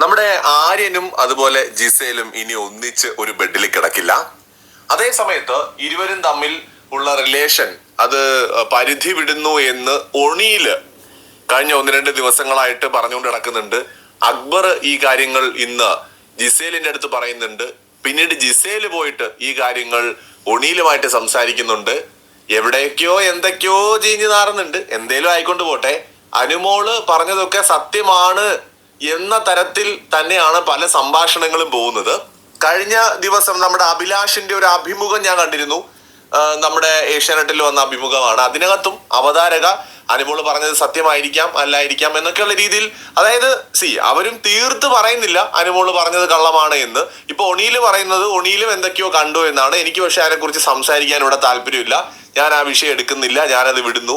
നമ്മുടെ ആര്യനും അതുപോലെ ജിസേലും ഇനി ഒന്നിച്ച് ഒരു ബെഡിൽ കിടക്കില്ല. അതേ സമയത്ത് ഇരുവരും തമ്മിൽ ഉള്ള റിലേഷൻ അത് പരിധി വിടുന്നു എന്ന് ഒണിയില് കഴിഞ്ഞ 1-2 ദിവസങ്ങളായിട്ട് പറഞ്ഞുകൊണ്ട് നടക്കുന്നുണ്ട്. അക്ബർ ഈ കാര്യങ്ങൾ ഇന്ന് ജിസേലിന്റെ അടുത്ത് പറയുന്നുണ്ട്. പിന്നീട് ജിസേല് പോയിട്ട് ഈ കാര്യങ്ങൾ ഒണിയിലുമായിട്ട് സംസാരിക്കുന്നുണ്ട്. എവിടേക്കോ എന്തൊക്കെയോ ചീഞ്ഞു നാറുന്നുണ്ട്. എന്തേലും ആയിക്കൊണ്ട് പോട്ടെ, അനുമോള് പറഞ്ഞതൊക്കെ സത്യമാണ് എന്ന തരത്തിൽ തന്നെയാണ് പല സംഭാഷണങ്ങളും പോകുന്നത്. കഴിഞ്ഞ ദിവസം നമ്മുടെ അഭിലാഷിന്റെ ഒരു അഭിമുഖം ഞാൻ കണ്ടിരുന്നു. നമ്മുടെ ഏഷ്യാനെറ്റിൽ വന്ന അഭിമുഖമാണ്. അതിനകത്തും അവതാരക അനുമോള് പറഞ്ഞത് സത്യമായിരിക്കാം അല്ലായിരിക്കാം എന്നൊക്കെയുള്ള രീതിയിൽ, അതായത് അവരും തീർത്ത് പറയുന്നില്ല അനുമോള് പറഞ്ഞത് കള്ളമാണ് എന്ന്. ഇപ്പൊ ഒണിയില് പറയുന്നത് ഒണിയിലും എന്തൊക്കെയോ കണ്ടു എന്നാണ്. എനിക്ക് പക്ഷെ അതിനെക്കുറിച്ച് സംസാരിക്കാൻ ഇവിടെ താല്പര്യമില്ല. ഞാൻ ആ വിഷയം എടുക്കുന്നില്ല, ഞാനത് വിടുന്നു.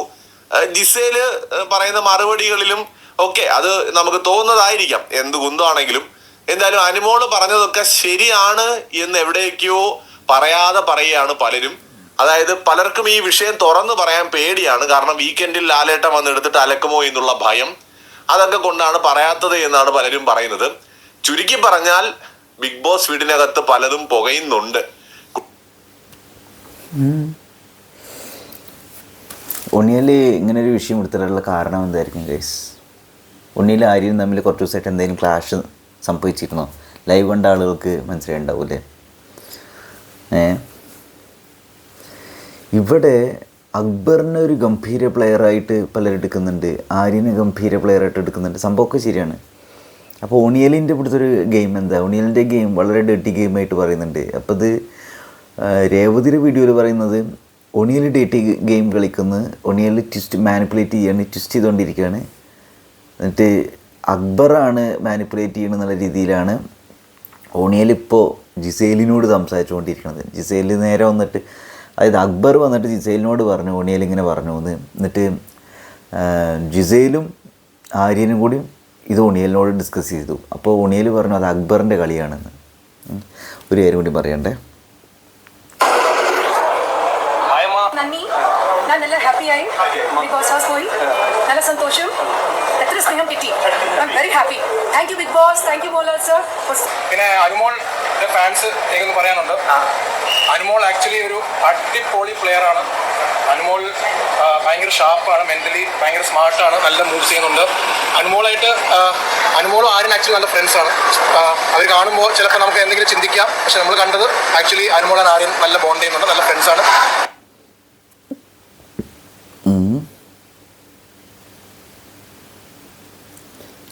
ജിസേല് പറയുന്ന മറുപടികളിലും ഒക്കെ അത് നമുക്ക് തോന്നുന്നതായിരിക്കാം, എന്ത് കുന്താണെങ്കിലും. എന്തായാലും അനുമോള് പറഞ്ഞതൊക്കെ ശരിയാണ് എന്ന് എവിടേക്കോ പറയാതെ പറയുകയാണ് പലരും. അതായത് പലർക്കും ഈ വിഷയം തുറന്നു പറയാൻ പേടിയാണ്. കാരണം വീക്കെൻഡിൽ ലാലേട്ടൻ വന്നെടുത്തിട്ട് അലക്കുമോ എന്നുള്ള ഭയം, അതൊക്കെ കൊണ്ടാണ് പറയാത്തത് എന്നാണ് പലരും പറയുന്നത്. ചുരുക്കി പറഞ്ഞാൽ ബിഗ് ബോസ് വീടിനകത്ത് പലതും പുകയുന്നുണ്ട്. ഉണ്ണിയിൽ ഇങ്ങനെ ഒരു വിഷയം എടുത്തിട്ടുള്ള കാരണം എന്തായിരിക്കും ഗൈസ്? ഉണ്ണിയിൽ ആര്യനും തമ്മിൽ കുറച്ച് ദിവസമായിട്ട് എന്തെങ്കിലും ക്ലാഷ് സംഭവിച്ചിരുന്നോ? ലൈവ് കണ്ട ആളുകൾക്ക് മനസ്സിലായിട്ടുണ്ടാവൂലേ? ഇവിടെ അക്ബറിനെ ഒരു ഗംഭീര പ്ലെയറായിട്ട് പലരും എടുക്കുന്നുണ്ട്, ആര്യനെ ഗംഭീര പ്ലെയറായിട്ട് എടുക്കുന്നുണ്ട്. സംഭവമൊക്കെ ശരിയാണ്. അപ്പോൾ ഒണിയലിൻ്റെ ഇവിടുത്തെ ഒരു ഗെയിം എന്താ? ഒണിയലിൻ്റെ ഗെയിം വളരെ ഡേർട്ടി ഗെയിമായിട്ട് പറയുന്നുണ്ട്. അപ്പോൾ ഇത് രേവതിയുടെ വീഡിയോയിൽ പറയുന്നത് ഒണിയൽ ഡേർട്ടി ഗെയിം കളിക്കുന്നു, ഒണിയൽ ട്വിസ്റ്റ് മാനിപ്പുലേറ്റ് ചെയ്യാണ്, ട്വിസ്റ്റ് ചെയ്തുകൊണ്ടിരിക്കുകയാണ്. എന്നിട്ട് അക്ബറാണ് മാനിപ്പുലേറ്റ് ചെയ്യണമെന്നുള്ള രീതിയിലാണ് ഒണിയലിപ്പോൾ ജിസേലിനോട് സംസാരിച്ചുകൊണ്ടിരിക്കുന്നത്. ജിസേലിൽ നേരെ വന്നിട്ട്, അതായത് അക്ബർ വന്നിട്ട് ജിസേലിനോട് പറഞ്ഞു ഒണിയൽ ഇങ്ങനെ പറഞ്ഞു എന്ന്. എന്നിട്ട് ജിസേലും ആര്യനും കൂടി ഇത് ഒണിയലിനോട് ഡിസ്കസ് ചെയ്തു. അപ്പോൾ ഒണിയൽ പറഞ്ഞു അത് അക്ബറിൻ്റെ കളിയാണെന്ന്. ഒരു കാര്യം കൂടി പറയണ്ടേ. നല്ല ഹാപ്പിയായി ബിഗ് ബോസ് ഹൗസ് പോയി, നല്ല സന്തോഷം, എത്ര സ്നേഹം കിട്ടി. I am very happy. Thank you Bigg Boss, thank you Mohanlal sir. പിന്നെ അനുമോളിന്റെ ഫാൻസ് എനിക്കൊന്ന് പറയാനുണ്ട്. അനുമോൾ ആക്ച്വലി ഒരു അടിപൊളി പ്ലെയറാണ്. അനുമോൾ ഭയങ്കര ഷാർപ്പാണ്, മെൻ്റലി ഭയങ്കര സ്മാർട്ടാണ്, നല്ല മൂവ്സ് ചെയ്യുന്നുണ്ട്. അനുമോളും ആര്യൻ ആക്ച്വലി നല്ല ഫ്രണ്ട്സാണ്. അവർ കാണുമ്പോൾ ചിലപ്പോൾ നമുക്ക് എന്തെങ്കിലും ചിന്തിക്കാം, പക്ഷെ നമ്മൾ കണ്ടത് ആക്ച്വലി അനുമോൾ ആര്യൻ നല്ല ബോണ്ട് ചെയ്യുന്നുണ്ട്, നല്ല ഫ്രണ്ട്സാണ്.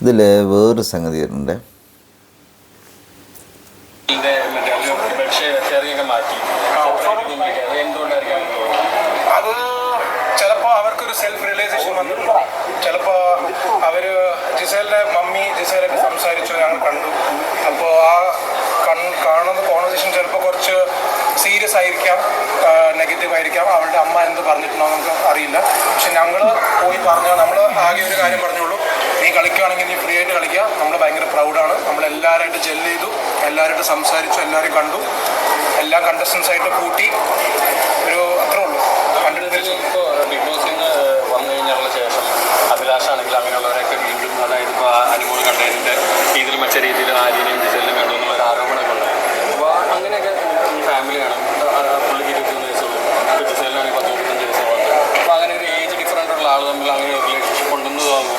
ഇതിൽ വേറൊരു സംഗതി വരുന്നുണ്ട്. അത് ചിലപ്പോൾ അവർക്കൊരു സെൽഫ് റിയലൈസേഷൻ വന്നിട്ടുണ്ടോ, ചിലപ്പോൾ അവർ ജിസേലിൻ്റെ മമ്മി ജിസേലൊക്കെ സംസാരിച്ചു, ഞങ്ങൾ കണ്ടു. അപ്പോൾ ആ കാണുന്ന കോൺവെർസേഷൻ ചിലപ്പോൾ കുറച്ച് സീരിയസ് ആയിരിക്കാം, നെഗറ്റീവ് ആയിരിക്കാം. അവളുടെ അമ്മ എന്ത് പറഞ്ഞിട്ടുണ്ടോ നമുക്ക് അറിയില്ല. പക്ഷെ ഞങ്ങൾ പോയി പറഞ്ഞു, നമ്മൾ ആകെ ഒരു കാര്യം പറഞ്ഞുള്ളൂ, നീ കളിക്കുകയാണെങ്കിൽ നീ ഫ്രീ ആയിട്ട് കളിക്കുക, നമ്മൾ ഭയങ്കര പ്രൗഡാണ്, നമ്മളെല്ലാവരായിട്ട് ജെൽ ചെയ്തു, എല്ലാവരായിട്ട് സംസാരിച്ചു, എല്ലാവരും കണ്ടു, എല്ലാ കണ്ടസ്റ്റൻസായിട്ട് കൂട്ടി ഒരു അത്രേ ഉള്ളൂ. കണ്ടിട്ട് ഇപ്പോൾ ബിഗ് ബോസിൽ നിന്ന് വന്നു കഴിഞ്ഞുള്ള ശേഷം അഭിലാഷാണെങ്കിൽ അങ്ങനെയുള്ളവരൊക്കെ വീണ്ടും, അതായത് ഇപ്പോൾ അനുമോൾ കണ്ടതിൻ്റെ രീതിയിൽ മറ്റേ രീതിയിൽ ആര്യനെയും ജിസേലിനും വേണ്ടു എന്നുള്ളൊരു ആരോപണമൊക്കെ ഉണ്ട്. അപ്പോൾ അങ്ങനെയൊക്കെ ഈ ഫാമിലിയാണ്. പുള്ളിക്ക് 21 വയസ്സുള്ളൂ, ഇപ്പോൾ ജിസേലിനാണെങ്കിൽ 10-15 വയസ്സുള്ളത്. അപ്പോൾ അങ്ങനെ ഒരു ഏജ് ഡിഫറൻ്റ് ഉള്ള ആൾ തമ്മിൽ അങ്ങനെ ഒരു റിലേഷൻഷിപ്പ് ഉണ്ടെന്ന് തോന്നുന്നു.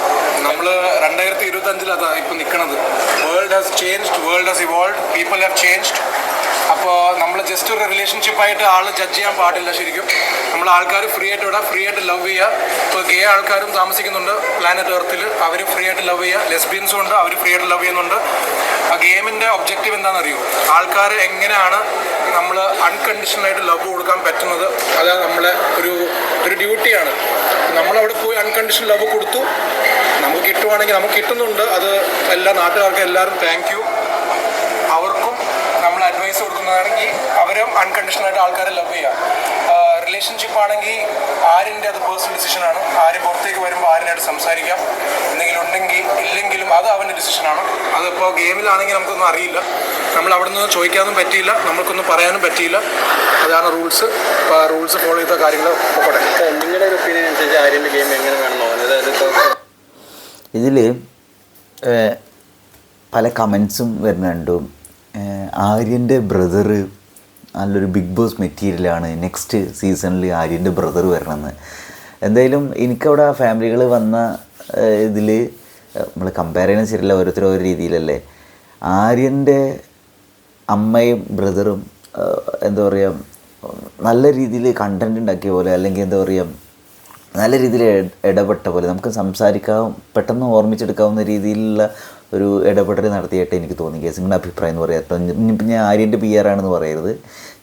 നമ്മൾ 2025 ഇപ്പോൾ നിൽക്കുന്നത്. World has changed, world has evolve, people have changed. അപ്പോൾ നമ്മൾ ജസ്റ്റ് ഒരു റിലേഷൻഷിപ്പായിട്ട് ആൾ ജഡ്ജ് ചെയ്യാൻ പാടില്ല. ശരിക്കും നമ്മൾ ആൾക്കാർ ഫ്രീ ആയിട്ട് വിടാം, ഫ്രീ ആയിട്ട് ലവ് ചെയ്യുക. ഇപ്പോൾ ഗേ ആൾക്കാരും താമസിക്കുന്നുണ്ട് പ്ലാനറ്റ് എർത്തിൽ, അവർ ഫ്രീ ആയിട്ട് ലവ് ചെയ്യുക. ലെസ്ബിയൻസും ഉണ്ട്, അവർ ഫ്രീ ആയിട്ട് ലവ് ചെയ്യുന്നുണ്ട്. ആ ഗെയിമിൻ്റെ ഒബ്ജക്റ്റീവ് എന്താണെന്നറിയോ? ആൾക്കാർ എങ്ങനെയാണ് നമ്മൾ അൺകണ്ടീഷണലായിട്ട് ലവ് കൊടുക്കാൻ പറ്റുന്നത്, അത് നമ്മളെ ഒരു ഡ്യൂട്ടിയാണ്. നമ്മളവിടെ പോയി അൺകണ്ടീഷണൽ ലവ് കൊടുത്തു, നമുക്ക് കിട്ടുവാണെങ്കിൽ നമുക്ക് കിട്ടുന്നുണ്ട്. അത് എല്ലാ നാട്ടുകാർക്കും എല്ലാവരും താങ്ക് യു. അവർക്കും നമ്മൾ അഡ്വൈസ് കൊടുക്കുന്നതാണെങ്കിൽ അവരും അൺകണ്ടീഷണലായിട്ട് ആൾക്കാരെ ലവ് ചെയ്യുക. റിലേഷൻഷിപ്പ് ആണെങ്കിൽ ആരിൻ്റെ അത് പേഴ്സണൽ ഡിസിഷനാണ്. ആര് പുറത്തേക്ക് വരുമ്പോൾ ആരിനായിട്ട് സംസാരിക്കാം, എന്തെങ്കിലും ഉണ്ടെങ്കിൽ ഇല്ലെങ്കിലും അത് അവൻ്റെ ഡിസിഷനാണ്. അതിപ്പോൾ ഗെയിമിലാണെങ്കിൽ നമുക്കൊന്നും അറിയില്ല, നമ്മൾ അവിടെ നിന്ന് ചോദിക്കാനും പറ്റിയില്ല, നമുക്കൊന്നും പറയാനും പറ്റിയില്ല. അതാണ് റൂൾസ്. അപ്പോൾ റൂൾസ് ഫോളോ ചെയ്ത കാര്യങ്ങൾ പോകട്ടെ. നിങ്ങളുടെ ഒരു ഒപ്പീനിയൻ അനുസരിച്ച് ആര്യൻ്റെ ഗെയിം എങ്ങനെ വേണമെന്നോ? അതായത് ഇതിൽ പല കമൻസും വരുന്നുണ്ട്. ആര്യൻ്റെ ബ്രദറ് നല്ലൊരു ബിഗ് ബോസ് മെറ്റീരിയലാണ്, നെക്സ്റ്റ് സീസണിൽ ആര്യൻ്റെ ബ്രദർ വരണമെന്ന്. എന്തായാലും എനിക്കവിടെ ആ ഫാമിലികൾ വന്ന ഇതിൽ നമ്മൾ കമ്പയർ ചെയ്യുന്ന ശരിയല്ല, ഓരോരുത്തരും ഓരോ രീതിയിലല്ലേ. ആര്യൻ്റെ അമ്മയും ബ്രദറും എന്താ പറയുക, നല്ല രീതിയിൽ കണ്ടൻറ് ഉണ്ടാക്കിയ പോലെ, അല്ലെങ്കിൽ എന്താ പറയുക, നല്ല രീതിയിൽ ഇടപെട്ട പോലെ, നമുക്ക് സംസാരിക്കാൻ പെട്ടെന്ന് ഓർമ്മിച്ചെടുക്കാവുന്ന രീതിയിലുള്ള ഒരു ഇടപെടൽ നടത്തിയായിട്ട് എനിക്ക് തോന്നി. കേസിങ്ങളുടെ അഭിപ്രായം എന്ന് പറയാം. ഇനിയിപ്പോൾ ഞാൻ ആര്യൻ്റെ PR ആണെന്ന് പറയരുത്,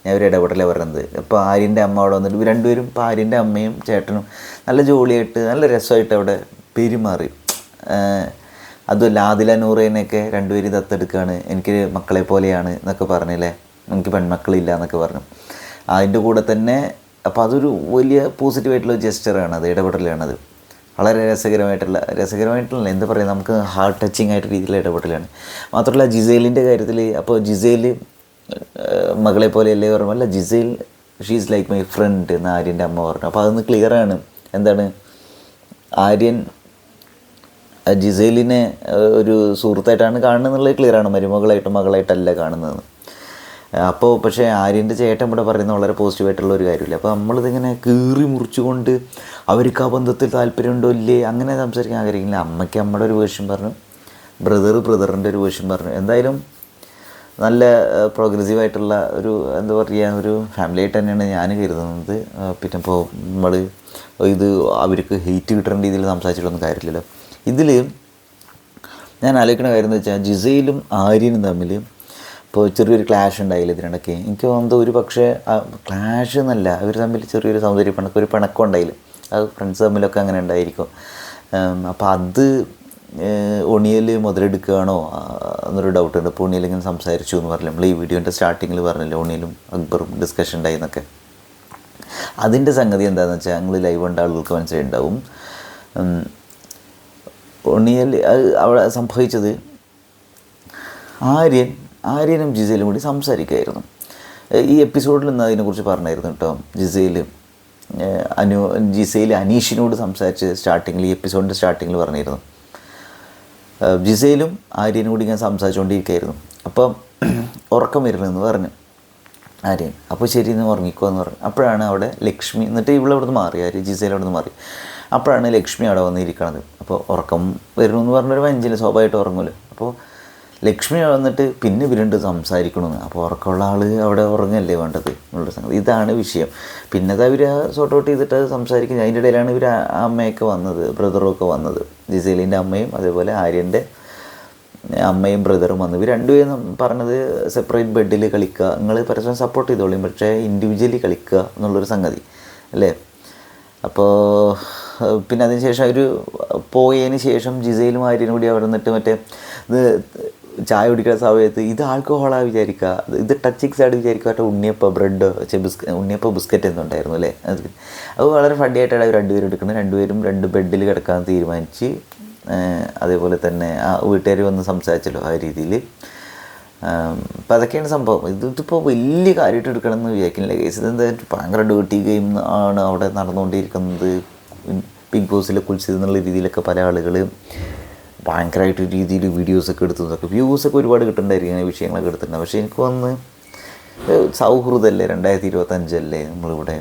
ഞാൻ ഒരു ഇടപെടലാണ് പറയുന്നത്. ഇപ്പോൾ ആര്യൻ്റെ അമ്മ അവിടെ വന്നിട്ട് രണ്ടുപേരും, ഇപ്പോൾ ആര്യൻ്റെ അമ്മയും ചേട്ടനും നല്ല ജോളിയായിട്ട് നല്ല രസമായിട്ട് അവിടെ പെരുമാറി. അതുമല്ല ആദില നൂറേനെയൊക്കെ രണ്ടുപേരും ദത്തെടുക്കുകയാണ്, എനിക്ക് മക്കളെ പോലെയാണ് എന്നൊക്കെ പറഞ്ഞില്ലേ, എനിക്ക് പെൺമക്കളില്ല എന്നൊക്കെ പറഞ്ഞു. അതിൻ്റെ കൂടെ തന്നെ അപ്പോൾ അതൊരു വലിയ പോസിറ്റീവായിട്ടുള്ള ജെസ്റ്ററാണ്, അത് ഇടപെടലാണത്. വളരെ രസകരമായിട്ടുള്ള എന്താ പറയുക, നമുക്ക് ഹാർട്ട് ടച്ചിങ് ആയിട്ട് രീതിയിലുള്ള ഇടപെടലാണ്. മാത്രമല്ല ജിസേലിൻ്റെ കാര്യത്തിൽ, അപ്പോൾ ജിസേൽ മകളെ പോലെയല്ലേ പറഞ്ഞു, അല്ല Gizele she's like my friend എന്ന് ആര്യൻ്റെ അമ്മ പറഞ്ഞു. അപ്പോൾ അതൊന്ന് ക്ലിയറാണ്. എന്താണ്, ആര്യൻ ജിസേലിനെ ഒരു സുഹൃത്തായിട്ടാണ് കാണുന്നത് എന്നുള്ളത് ക്ലിയറാണ്, മകളായിട്ടല്ല കാണുന്നത്. അപ്പോൾ പക്ഷേ ആര്യൻ്റെ ചേട്ടൻ ഇവിടെ പറയുന്ന വളരെ പോസിറ്റീവായിട്ടുള്ള ഒരു കാര്യമില്ല. അപ്പോൾ നമ്മളിതിങ്ങനെ കീറി മുറിച്ചുകൊണ്ട് അവർക്ക് ആ ബന്ധത്തിൽ താല്പര്യമുണ്ടോ ഇല്ലേ അങ്ങനെ സംസാരിക്കാൻ ആഗ്രഹിക്കില്ല. അമ്മയ്ക്ക് അമ്മയുടെ ഒരു വേർഷൻ പറഞ്ഞു, ബ്രദറിൻ്റെ ഒരു വേർഷൻ പറഞ്ഞു. എന്തായാലും നല്ല പ്രോഗ്രസീവായിട്ടുള്ള ഒരു എന്താ പറയുക, ഒരു ഫാമിലി ആയിട്ട് തന്നെയാണ് ഞാൻ കരുതുന്നത്. പിന്നെ ഇപ്പോൾ നമ്മൾ ഇത് അവർക്ക് ഹെയ്റ്റ് കിട്ടുന്ന രീതിയിൽ സംസാരിച്ചിട്ടൊന്നും കാര്യമില്ലല്ലോ. ഇതിൽ ഞാൻ ആലോചിക്കുന്ന കാര്യം എന്ന് വെച്ചാൽ ജിസയിലും ആര്യനും തമ്മിൽ ഇപ്പോൾ ചെറിയൊരു ക്ലാഷ് ഉണ്ടായില്ല ഇതിനിടയ്ക്ക്. എനിക്ക് തോന്നുന്നത് ഒരു പക്ഷേ ക്ലാഷ് എന്നല്ല, അവർ തമ്മിൽ ചെറിയൊരു ഒരു പിണക്കം ഉണ്ടായില്ല. അത് ഫ്രണ്ട്സ് തമ്മിലൊക്കെ അങ്ങനെ ഉണ്ടായിരിക്കും. അപ്പോൾ അത് ഒണിയൽ മുതലെടുക്കുകയാണോ എന്നൊരു ഡൗട്ടുണ്ട്. ഇപ്പോൾ ഒണിയൽ ഇങ്ങനെ സംസാരിച്ചു എന്ന് പറഞ്ഞില്ല, നമ്മൾ ഈ വീഡിയോൻ്റെ സ്റ്റാർട്ടിങ്ങിൽ പറഞ്ഞില്ലേ ഒണിയലും അക്ബറും ഡിസ്കഷൻ ഉണ്ടായി എന്നൊക്കെ. അതിൻ്റെ സംഗതി എന്താണെന്ന് വെച്ചാൽ ഞങ്ങൾ ലൈവ് കണ്ട ആളുകൾക്ക് മനസ്സിലായിട്ടുണ്ടാവും. ഒണിയൽ അവിടെ സംഭവിച്ചത്, ആര്യനും ജിസയിലും കൂടി സംസാരിക്കുമായിരുന്നു. ഈ എപ്പിസോഡിൽ നിന്ന് അതിനെക്കുറിച്ച് പറഞ്ഞായിരുന്നു കേട്ടോ. ജിസയിൽ അനീഷിനോട് സംസാരിച്ച് ഈ എപ്പിസോഡിൻ്റെ സ്റ്റാർട്ടിങ്ങിൽ പറഞ്ഞിരുന്നു. ജിസയിലും ആര്യനും കൂടി ഇങ്ങനെ സംസാരിച്ചുകൊണ്ടിരിക്കുകയായിരുന്നു. അപ്പം ഉറക്കം വരുന്നതെന്ന് പറഞ്ഞു ആര്യൻ. അപ്പോൾ ശരി എന്ന് ഉറങ്ങിക്കോ എന്ന് പറഞ്ഞു. അപ്പോഴാണ് അവിടെ ലക്ഷ്മി, എന്നിട്ട് ഇവിടെ മാറി, ജിസയിൽ അവിടെ നിന്ന് മാറി. അപ്പോഴാണ് ലക്ഷ്മി അവിടെ വന്നിരിക്കണത്. അപ്പോൾ ഉറക്കം വരുന്നു എന്ന് പറഞ്ഞൊരു വഞ്ചിൽ സ്വാഭാവികമായിട്ട് ഉറങ്ങുമല്ലോ. അപ്പോൾ ലക്ഷ്മി വന്നിട്ട് പിന്നെ ഇവരുണ്ട് സംസാരിക്കണമെന്ന്. അപ്പോൾ ഉറക്കമുള്ള ആൾ അവിടെ ഉറങ്ങല്ലേ വേണ്ടത് എന്നുള്ള സംഗതി. ഇതാണ് വിഷയം. പിന്നെ അത് അവർ സോർട്ട് ഔട്ട് ചെയ്തിട്ട് സംസാരിക്കുന്നത്. അതിൻ്റെ ഇടയിലാണ് ഇവർ അമ്മയൊക്കെ വന്നത്, ബ്രദറൊക്കെ വന്നത്. ജിസേലിൻ്റെ അമ്മയും അതേപോലെ ആര്യൻ്റെ അമ്മയും ബ്രദറും വന്നു. ഇവർ രണ്ടുപേരും പറഞ്ഞത് സെപ്പറേറ്റ് ബെഡിൽ കളിക്കുക, നിങ്ങൾ പരസ്പരം സപ്പോർട്ട് ചെയ്തോളിയും, പക്ഷേ ഇൻഡിവിജ്വലി കളിക്കുക എന്നുള്ളൊരു സംഗതി അല്ലേ. അപ്പോൾ പിന്നെ അതിന് ശേഷം അവർ പോയതിന് ശേഷം ജിസയിലും ആര്യനും കൂടി അവിടെ നിന്നിട്ട് മറ്റേ ഇത് ചായ കുടിക്കുന്ന സമയത്ത് ഇത് ആൽക്കഹോളാണ് വിചാരിക്കുക, ഇത് ടച്ചിക്സ് ആയിട്ട് വിചാരിക്കുക, മറ്റേ ഉണ്ണിയപ്പം ബിസ്ക്കറ്റ് എന്നുണ്ടായിരുന്നു അല്ലേ. അത് വളരെ ഫണ്ടി ആയിട്ടാണ് അവർ രണ്ടുപേരും എടുക്കുന്നത്. രണ്ടുപേരും 2 ബെഡിൽ കിടക്കാൻ തീരുമാനിച്ച്. അതേപോലെ തന്നെ ആ വീട്ടുകാർ വന്ന് സംസാരിച്ചല്ലോ ആ രീതിയിൽ. അപ്പം അതൊക്കെയാണ് സംഭവം. ഇതിപ്പോൾ വലിയ കാര്യമായിട്ട് എടുക്കണമെന്ന് വിചാരിക്കുന്നില്ല കേസ്. ഇതെന്താ ഭയങ്കര ഡേർട്ടി ഗെയിം ആണ് അവിടെ നടന്നുകൊണ്ടിരിക്കുന്നത്. ബിഗ് ബോസിലെ കുൽസിത് എന്നുള്ള രീതിയിലൊക്കെ പല ആളുകൾ ഭയങ്കരമായിട്ട് രീതിയിൽ വീഡിയോസൊക്കെ എടുത്തതൊക്കെ വ്യൂസൊക്കെ ഒരുപാട് കിട്ടുന്നുണ്ടായിരിക്കും, വിഷയങ്ങളൊക്കെ എടുത്തിട്ടുണ്ട്. പക്ഷേ എനിക്ക് വന്ന് സൗഹൃദമല്ലേ, 2025 നമ്മളിവിടെ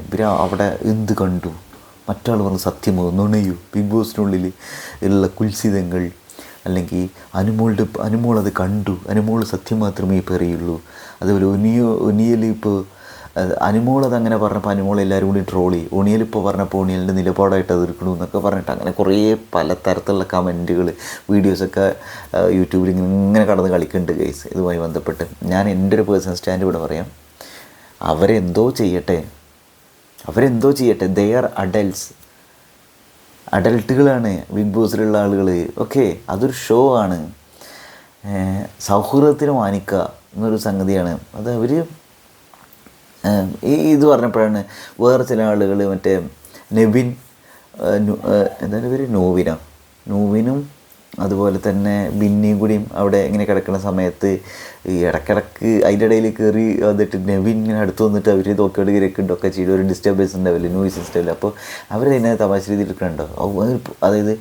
അവിടെ എന്ത് കണ്ടു, മറ്റാൾ പറഞ്ഞ് സത്യമോ നുണയോ, ബിഗ് ബോസിനുള്ളിൽ ഉള്ള കുൽസിതങ്ങൾ, അല്ലെങ്കിൽ അനുമോൾ അത് കണ്ടു, അനുമോൾ സത്യം മാത്രമേ പറയുള്ളൂ. അതുപോലെ ഒനിയൽ ഇപ്പോൾ അനുമോളത് അങ്ങനെ പറഞ്ഞപ്പോൾ അനുമോൾ എല്ലാവരും കൂടി ട്രോളി, ഒണിയലിപ്പോൾ പറഞ്ഞപ്പോൾ ഒണിയലിൻ്റെ നിലപാടായിട്ട് അത് എടുക്കണു എന്നൊക്കെ പറഞ്ഞിട്ട് അങ്ങനെ കുറേ പലതരത്തിലുള്ള കമൻറ്റുകൾ വീഡിയോസൊക്കെ യൂട്യൂബിൽ ഇങ്ങനെ കടന്ന് കളിക്കുന്നുണ്ട് ഗൈസ്. ഇതുമായി ബന്ധപ്പെട്ട് ഞാൻ എൻ്റെ ഒരു പേഴ്സണൽ സ്റ്റാൻഡ് ഇവിടെ പറയാം. അവരെന്തോ ചെയ്യട്ടെ, ദേ ആർ അഡൽട്ടുകളാണ് ബിഗ് ബോസിലുള്ള ആളുകൾ. ഓക്കെ, അതൊരു ഷോ ആണ്. സൗഹൃദത്തിന് മാനിക്കുക എന്നൊരു സംഗതിയാണ് അത്. അവർ ഇത് പറഞ്ഞപ്പോഴാണ് വേറെ ചില ആളുകൾ മറ്റേ നെവിൻ എന്താണ് പേര്, നോവിനും അതുപോലെ തന്നെ ബിന്നിയും കൂടിയും അവിടെ ഇങ്ങനെ കിടക്കുന്ന സമയത്ത് ഈ ഇടയ്ക്കിടയ്ക്ക് അതിൻ്റെ ഇടയിൽ കയറി വന്നിട്ട് നെവിൻ ഇങ്ങനെ അടുത്ത് വന്നിട്ട് അവർ നോക്കിയോട് ഇരക്കുണ്ടൊക്കെ ചെയ്ത് ഒരു ഡിസ്റ്റർബൻസ് ഉണ്ടാവില്ല, നോയ്സ് ഉണ്ടാവില്ല. അപ്പോൾ അവർ തന്നെ തമാശ രീതിയിൽ എടുക്കുന്നുണ്ടോ. അതായത്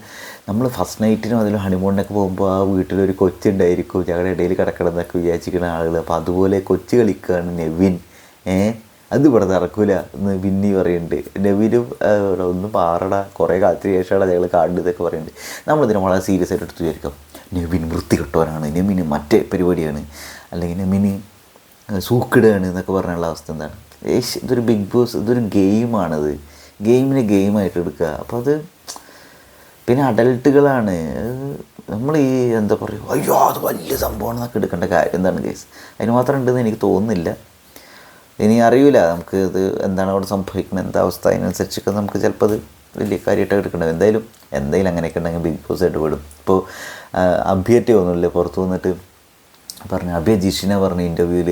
നമ്മൾ ഫസ്റ്റ് നൈറ്റിനും അതിൽ ഹണിമൂണിനൊക്കെ പോകുമ്പോൾ ആ വീട്ടിലൊരു കൊച്ചുണ്ടായിരിക്കും ഞങ്ങളുടെ ഇടയിൽ കിടക്കണമെന്നൊക്കെ വിചാരിക്കുന്ന ആളുകൾ. അപ്പോൾ അതുപോലെ കൊച്ചു കളിക്കുകയാണ് നെവിൻ. അത് ഇവിടെ നടക്കൂല എന്ന് ബിന്നി പറയുന്നുണ്ട്. നെവിനും ഒന്ന് പാറട, കുറേ കാലത്തിന് ശേഷമാണ് ഞങ്ങൾ കാണുന്നതൊക്കെ പറയുന്നുണ്ട്. നമ്മളിതിനെ വളരെ സീരിയസ് ആയിട്ട് എടുത്ത് വിചാരിക്കാം നെവിൻ വൃത്തികെട്ടവനാണ്, നെവിന് മറ്റേ പരിപാടിയാണ്, അല്ലെങ്കിൽ നെവിന് സൂക്കിടുകയാണ് എന്നൊക്കെ പറഞ്ഞുള്ള അവസ്ഥ എന്താണ്. ഇതൊരു ബിഗ് ബോസ്, ഇതൊരു ഗെയിമാണത്, ഗെയിമിനെ ഗെയിമായിട്ട് എടുക്കുക. അപ്പോൾ അത് പിന്നെ അഡൽട്ടുകളാണ് നമ്മൾ ഈ എന്താ പറയുക, അയ്യോ അത് വലിയ സംഭവമാണെന്നൊക്കെ എടുക്കേണ്ട കാര്യം എന്താണ് കേസ്, അതിന് മാത്രം ഉണ്ടെന്ന് എനിക്ക് തോന്നുന്നില്ല. ഇനി അറിയില്ല നമുക്ക് ഇത് എന്താണ് അവിടെ സംഭവിക്കുന്നത്, എന്താ അവസ്ഥ, അതിനനുസരിച്ചൊക്കെ നമുക്ക് ചിലപ്പോൾ അത് വലിയ കാര്യമായിട്ട് എടുക്കേണ്ടത്. എന്തായാലും അങ്ങനെയൊക്കെ ഉണ്ടെങ്കിൽ ബിഗ് ബോസ് ഇടപെടും. ഇപ്പോൾ അഭിയറ്റ് തോന്നുന്നില്ലേ പുറത്ത് വന്നിട്ട് പറഞ്ഞു, അഭിയ ജിഷിനെ പറഞ്ഞ ഇൻ്റർവ്യൂവിൽ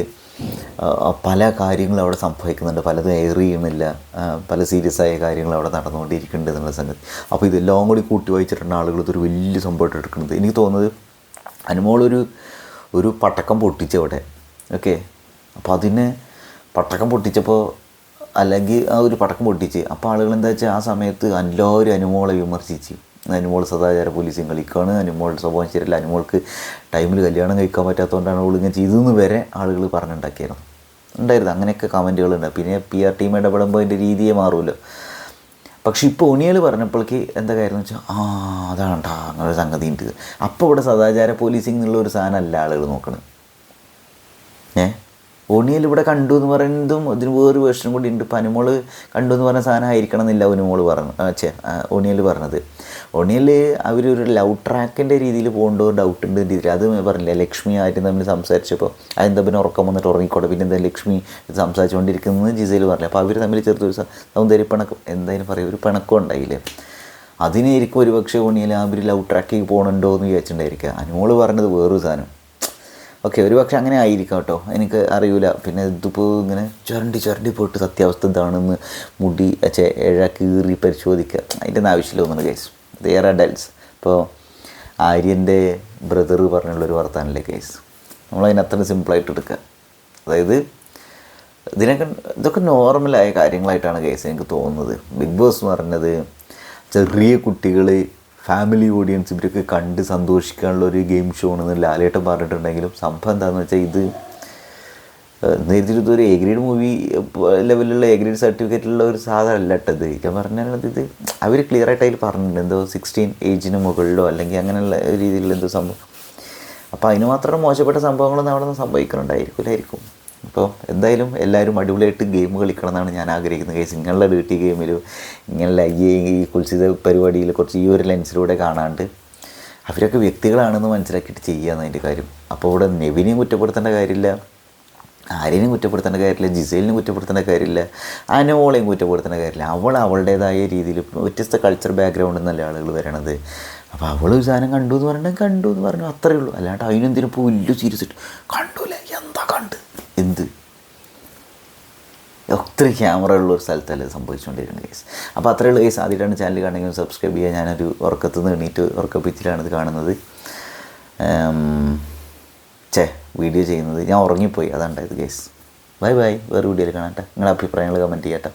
പല കാര്യങ്ങളും അവിടെ സംഭവിക്കുന്നുണ്ട്, പലതും എയർ ചെയ്യുന്നില്ല, പല സീരിയസ് ആയ കാര്യങ്ങൾ അവിടെ നടന്നുകൊണ്ടിരിക്കുന്നുണ്ട് എന്നുള്ള സംഗതി. അപ്പോൾ ഇതെല്ലാം കൂടി കൂട്ടി വായിച്ചിട്ടുണ്ട് ആളുകൾ ഇതൊരു വലിയ സംഭവമായിട്ട് എടുക്കുന്നത്. എനിക്ക് തോന്നുന്നത് അനുമോളൊരു പടക്കം പൊട്ടിച്ചവിടെ, ഓക്കെ. അപ്പോൾ അതിന് പടക്കം പൊട്ടിച്ചപ്പോൾ അല്ലെങ്കിൽ ആ ഒരു പടക്കം പൊട്ടിച്ച് അപ്പോൾ ആളുകൾ എന്താ വെച്ചാൽ ആ സമയത്ത് എല്ലാവരും അനുമോളെ വിമർശിച്ച്, അനുമോൾ സദാചാര പോലീസും കളിക്കുകയാണ്, അനുമോളുടെ സ്വഭാവം ശരിയല്ല, അനുമോൾക്ക് ടൈമിൽ കല്യാണം കഴിക്കാൻ പറ്റാത്തതുകൊണ്ടാണ് അവൾ ഇങ്ങനെ ചെയ്തെന്ന് വരെ ആളുകൾ പറഞ്ഞുണ്ടാക്കിയിരുന്നു. അങ്ങനെയൊക്കെ കമൻറ്റുകളുണ്ട്. പിന്നെ PR ടീം ഇടപെടുമ്പോൾ അതിൻ്റെ രീതിയെ മാറുമല്ലോ. പക്ഷെ ഇപ്പോൾ ഒണിയൽ പറഞ്ഞപ്പോഴേക്ക് എന്താ കാര്യം എന്ന് വെച്ചാൽ അതാണ്ടാ അങ്ങനെ ഒരു സംഗതി ഉണ്ട്. അപ്പോൾ ഇവിടെ സദാചാര പോലീസിംഗ് എന്നുള്ള ഒരു സാധനമല്ല ആളുകൾ നോക്കണം. ഒണിയൽ ഇവിടെ കണ്ടു എന്ന് പറയുന്നതും അതിന് വേറൊരു വേർഷനും കൂടി ഉണ്ട്. ഇപ്പോൾ അനുമോൾ കണ്ടു എന്ന് പറഞ്ഞ സാധനം ആയിരിക്കണം എന്നില്ല ഒണിയൽ പറഞ്ഞത്. ഒണിയൽ അവരൊരു ലവ് ട്രാക്കിൻ്റെ രീതിയിൽ പോകേണ്ട ഡൗട്ട് ഉണ്ട് രീതിയിൽ. അത് പറഞ്ഞില്ല, ലക്ഷ്മി ആയിട്ട് തമ്മിൽ സംസാരിച്ചപ്പോൾ അതെന്താ പിന്നെ ഉറക്കം വന്നിട്ട് ഉറങ്ങിക്കോട്ടെ, പിന്നെ എന്താ ലക്ഷ്മി സംസാരിച്ചുകൊണ്ടിരിക്കുന്നത് ജിസയിൽ പറഞ്ഞു. അപ്പോൾ അവർ തമ്മിൽ ചെറുതൊരു സൗന്ദര്യ പിണക്കം എന്തായാലും പറയും, ഒരു പിണക്കം ഉണ്ടായില്ലേ. അതിനായിരിക്കും ഒരു പക്ഷേ ഒണിയൽ അവർ ലവ് ട്രാക്കിൽ പോകണുണ്ടോ എന്ന് വിചാരിച്ചിട്ടുണ്ടായിരിക്കുക. അനുമോൾ പറഞ്ഞത് വേറൊരു സാധനം. ഓക്കെ, ഒരു പക്ഷെ അങ്ങനെ ആയിരിക്കാം കേട്ടോ, എനിക്ക് അറിയില്ല. പിന്നെ ഇതിപ്പോൾ ഇങ്ങനെ ചുരണ്ടി പോയിട്ട് സത്യാവസ്ഥ എന്താണെന്ന് മുടി കീറി പരിശോധിക്കുക, അതിൻ്റെ ഒന്നും ആവശ്യമില്ല തോന്നുന്നു കേസ്. There adults. ഇപ്പോൾ ആര്യൻ്റെ ബ്രദർ പറഞ്ഞുള്ളൊരു വർത്താനല്ലേ കേസ്, നമ്മളതിനത്ര സിമ്പിളായിട്ട് എടുക്കുക. അതായത് ഇതൊക്കെ നോർമലായ കാര്യങ്ങളായിട്ടാണ് കേസ് എനിക്ക് തോന്നുന്നത്. ബിഗ് ബോസ് എന്ന് പറഞ്ഞത് ചെറിയ കുട്ടികൾ, ഫാമിലി ഓഡിയൻസ് ഇവരൊക്കെ കണ്ട് സന്തോഷിക്കാനുള്ള ഒരു ഗെയിം ഷോ ആണെന്ന് ലാലേട്ടൻ പറഞ്ഞിട്ടുണ്ടെങ്കിലും സംഭവം എന്താണെന്ന് വെച്ചാൽ ഇതൊരു എ ഗ്രേഡ് മൂവി ലെവലിലുള്ള എ ഗ്രേഡ് സർട്ടിഫിക്കറ്റുള്ള ഒരു സാധനമല്ല ഇട്ടത്. ഞാൻ പറഞ്ഞത് ഇത് അവർ ക്ലിയറായിട്ട് അതിൽ പറഞ്ഞിട്ടുണ്ട്, എന്തോ 16 ഏജിന് മുകളിലോ അല്ലെങ്കിൽ അങ്ങനെയുള്ള രീതിയിലുള്ള എന്തോ സംഭവം. അപ്പോൾ അതിന് മാത്രം മോശപ്പെട്ട സംഭവങ്ങളൊന്നും അവിടെ നിന്ന് സംഭവിക്കുന്നുണ്ടായിരിക്കില്ലായിരിക്കും. അപ്പോൾ എന്തായാലും എല്ലാവരും അടിപൊളിയായിട്ട് ഗെയിം കളിക്കണം എന്നാണ് ഞാൻ ആഗ്രഹിക്കുന്നത് കേസ്. ഇങ്ങനെയുള്ള ഡ്യൂട്ടി ഗെയിമിലും ഇങ്ങനെയുള്ള ഈ കുൽസിത പരിപാടിയിൽ കുറച്ച് ഈ ഒരു ലെൻസിലൂടെ കാണാണ്ട് അവരൊക്കെ വ്യക്തികളാണെന്ന് മനസ്സിലാക്കിയിട്ട് ചെയ്യാമെന്ന് അതിൻ്റെ കാര്യം. അപ്പോൾ ഇവിടെ നെവിനെയും കുറ്റപ്പെടുത്തേണ്ട കാര്യമില്ല, ആരെയും കുറ്റപ്പെടുത്തേണ്ട കാര്യമില്ല, ജിസേലിനും കുറ്റപ്പെടുത്തേണ്ട കാര്യമില്ല, അനുമോളെയും കുറ്റപ്പെടുത്തേണ്ട കാര്യമില്ല. അവളുടേതായ രീതിയിൽ വ്യത്യസ്ത കൾച്ചർ ബാക്ക്ഗ്രൗണ്ടിൽ നിന്നല്ല ആളുകൾ വരണത്. അപ്പോൾ അവൾ ഒരു സാധനം കണ്ടു എന്ന് പറഞ്ഞു, അത്രയേ ഉള്ളൂ. അല്ലാണ്ട് അതിനെന്തിനും ഇപ്പോൾ വലിയ സീരിയസ് ഇട്ട് കണ്ടൂല്ലേ, എന്താ കണ്ട് എന്ത് ഒത്തിരി ക്യാമറ ഉള്ള ഒരു സ്ഥലത്തല്ല സംഭവിച്ചുകൊണ്ടിരിക്കുന്നത് കേസ്. അപ്പോൾ അത്രയുള്ള കേസ്. ആദ്യമായിട്ടാണ് ചാനൽ കാണുമെങ്കിൽ സബ്സ്ക്രൈബ് ചെയ്യുക. ഞാനൊരു ഉറക്കത്തു നിന്ന് എണീറ്റ് ഉറക്കപ്പിച്ചിലാണിത് കാണുന്നത്. വീഡിയോ ചെയ്യുന്നത് ഞാൻ ഉറങ്ങിപ്പോയി, അതുണ്ടായത് കേസ്. ബൈ വേറെ വീഡിയോയിൽ കാണാട്ടെ. നിങ്ങളുടെ അഭിപ്രായങ്ങൾ കമൻറ്റ് ചെയ്യട്ടെ.